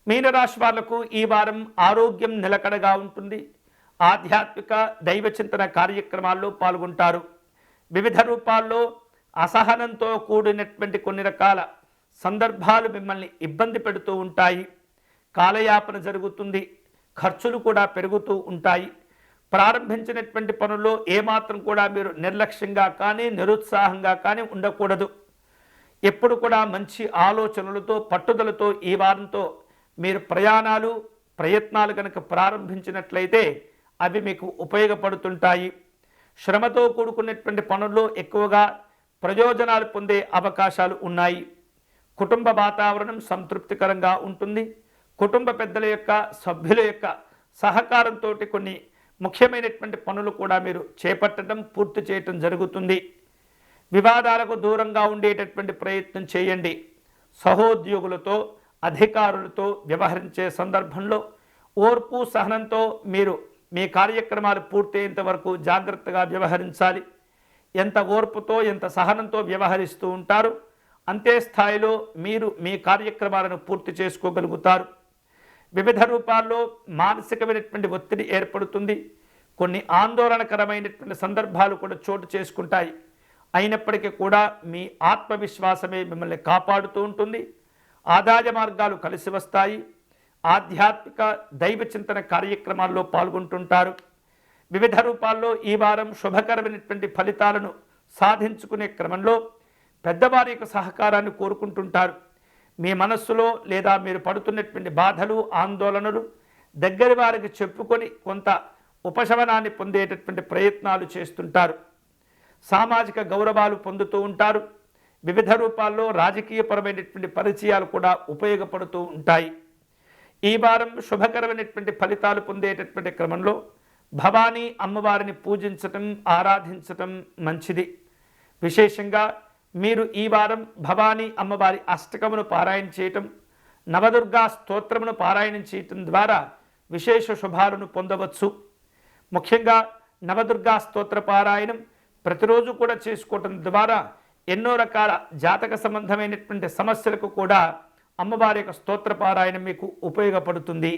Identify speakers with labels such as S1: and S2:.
S1: మీనరాశి వాళ్లకు ఈ వారం ఆరోగ్యం నిలకడగా ఉంటుంది. ఆధ్యాత్మిక దైవచింతన కార్యక్రమాల్లో పాల్గొంటారు. వివిధ రూపాల్లో అసహనంతో కూడినటువంటి కొన్ని రకాల సందర్భాలు మిమ్మల్ని ఇబ్బంది పెడుతూ ఉంటాయి. కాలయాపన జరుగుతుంది. ఖర్చులు కూడా పెరుగుతూ ఉంటాయి. ప్రారంభించినటువంటి పనుల్లో ఏమాత్రం కూడా మీరు నిర్లక్ష్యంగా కానీ నిరుత్సాహంగా కానీ ఉండకూడదు. ఎప్పుడు కూడా మంచి ఆలోచనలతో పట్టుదలతో ఈ వారంతో మీరు ప్రయత్నాలు కనుక ప్రారంభించినట్లయితే అవి మీకు ఉపయోగపడుతుంటాయి. శ్రమతో కూడుకున్నటువంటి పనుల్లో ఎక్కువగా ప్రయోజనాలు పొందే అవకాశాలు ఉన్నాయి. కుటుంబ వాతావరణం సంతృప్తికరంగా ఉంటుంది. కుటుంబ పెద్దల యొక్క సభ్యుల యొక్క సహకారంతో కొన్ని ముఖ్యమైనటువంటి పనులు కూడా మీరు చేపట్టడం పూర్తి చేయటం జరుగుతుంది. వివాదాలకు దూరంగా ఉండేటటువంటి ప్రయత్నం చేయండి. సహోద్యోగులతో అధికారులతో వ్యవహరించే సందర్భంలో ఓర్పు సహనంతో మీరు మీ కార్యక్రమాలు పూర్తయ్యేంత వరకు జాగ్రత్తగా వ్యవహరించాలి. ఎంత ఓర్పుతో ఎంత సహనంతో వ్యవహరిస్తూ ఉంటారు అంతే స్థాయిలో మీరు మీ కార్యక్రమాలను పూర్తి చేసుకోగలుగుతారు. వివిధ రూపాల్లో మానసికమైనటువంటి ఒత్తిడి ఏర్పడుతుంది. కొన్ని ఆందోళనకరమైనటువంటి సందర్భాలు కూడా చోటు చేసుకుంటాయి. అయినప్పటికీ కూడా మీ ఆత్మవిశ్వాసమే మిమ్మల్ని కాపాడుతూ ఉంటుంది. ఆదాయ మార్గాలు కలిసి వస్తాయి. ఆధ్యాత్మిక దైవ చింతన కార్యక్రమాల్లో పాల్గొంటుంటారు. వివిధ రూపాల్లో ఈ వారం శుభకరమైనటువంటి ఫలితాలను సాధించుకునే క్రమంలో పెద్దవారి యొక్క సహకారాన్ని కోరుకుంటుంటారు. మీ మనస్సులో లేదా మీరు పడుతున్నటువంటి బాధలు ఆందోళనలు దగ్గర వారికి చెప్పుకొని కొంత ఉపశమనాన్ని పొందేటటువంటి ప్రయత్నాలు చేస్తుంటారు. సామాజిక గౌరవాలు పొందుతూ ఉంటారు. వివిధ రూపాల్లో రాజకీయపరమైనటువంటి పరిచయాలు కూడా ఉపయోగపడుతూ ఉంటాయి. ఈ వారం శుభకరమైనటువంటి ఫలితాలు పొందేటటువంటి క్రమంలో భవానీ అమ్మవారిని పూజించటం ఆరాధించటం మంచిది. విశేషంగా మీరు ఈ వారం భవానీ అమ్మవారి అష్టకమును పారాయణ చేయటం, నవదుర్గా స్తోత్రమును పారాయణం చేయటం ద్వారా విశేష శుభాలను పొందవచ్చు. ముఖ్యంగా నవదుర్గా స్తోత్ర పారాయణం ప్రతిరోజు కూడా చేసుకోవటం ద్వారా ఎన్నో రకాల జాతక సంబంధమైనటువంటి సమస్యలకు కూడా అమ్మవారి యొక్క స్తోత్ర పారాయణం మీకు ఉపయోగపడుతుంది.